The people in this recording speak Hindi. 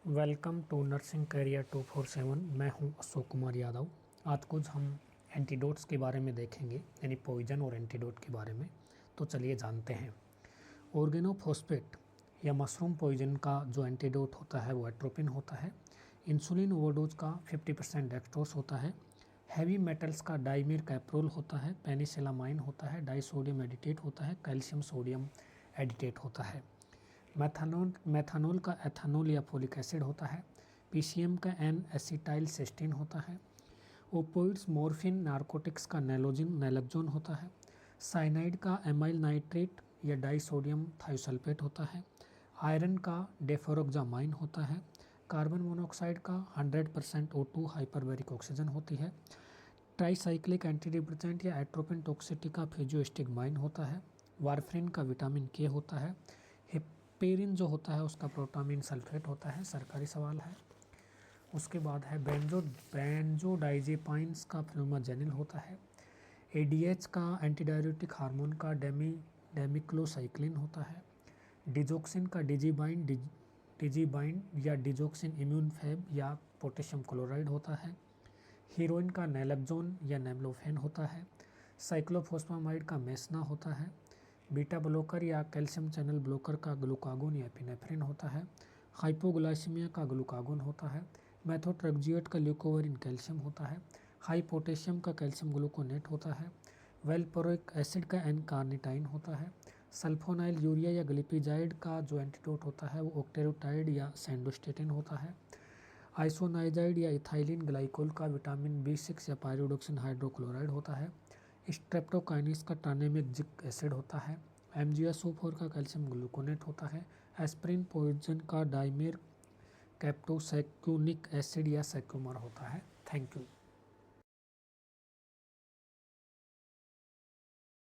Welcome to nursing career 247। मैं हूं अशोक कुमार यादव। आज कुछ हम एंटीडोट्स के बारे में देखेंगे, यानी पॉइजन और एंटीडोट के बारे में। तो चलिए जानते हैं। ऑर्गेनोफॉस्फेट या मशरूम पॉइजन का जो एंटीडोट होता है वो एट्रोपिन होता है। इंसुलिन ओवरडोज का 50% डेक्सट्रोज होता है। हैवी मेटल्स का डाइमिर कैप्रोल होता है। पेनिसिलामाइन होता है। डाइसोडियम एडिटेट होता है। कैल्शियम सोडियम एडिटेट होता है। मैथानोल का एथानोल या फोलिक एसिड होता है। पीसीएम का एन एसिटाइल सिस्टीन होता है। ओपोइड्स मॉर्फिन नारकोटिक्स का नैलोक्सोन होता है। साइनाइड का एमाइल नाइट्रेट या डाइसोडियम थायोसल्फेट होता है। आयरन का डेफोरोक्सामाइन होता है। कार्बन मोनोऑक्साइड का 100% O2 हाइपरबैरिक ऑक्सीजन होती है। ट्राईसाइक्लिक एंटीडिप्रेसेंट या एट्रोपिन टॉक्सिटी का फिजियोस्टिगमाइन होता है। वारफ्रिन का विटामिन के होता है। हिपेरिन जो होता है उसका प्रोटामिन सल्फेट होता है। सरकारी सवाल है। उसके बाद है बेंजोडाइजेपाइंस का फ्लूमाजेनिल होता है। एडीएच का एंटीडायरेटिक हार्मोन का डेमिक्लोसाइक्लिन होता है। डिजोक्सिन का डिजीबाइंड या डिजोक्सिन इम्यून फैब या पोटेशियम क्लोराइड होता है। हीरोइन का नैलोक्सोन या नेमलोफेन होता है। साइक्लोफॉस्फामाइड का मेसना होता है। बीटा ब्लॉकर या कैल्शियम चैनल ब्लॉकर का ग्लूकागोन या एपिनेफ्रिन होता है। हाइपोग्लाइसीमिया का ग्लूकागोन होता है। मेथोट्रेक्जिएट का ल्यूकोवरिन कैल्शियम होता है। हाई पोटेशियम का कैल्शियम ग्लूकोनेट होता है। वेलपोरिक एसिड का एन कार्निटाइन होता है। सल्फोनाइल यूरिया या ग्लिपिजाइड का जो एंटीडोट होता है वो ऑक्टेरोटाइड या सैंडोस्टेटिन होता है। आइसोनाइजाइड या इथाइलिन ग्लाइकोल का विटामिन B6 या पायरोडोक्सिन हाइड्रोक्लोराइड होता है। स्ट्रेप्टोकाइनिस का टानेमेजिक एसिड होता है। MgSO4 का कैल्शियम ग्लूकोनेट होता है। एस्प्रिन पॉइजन का डाइमेर कैप्टोसैक्यूनिक एसिड या सैक्यूमर होता है। Thank you.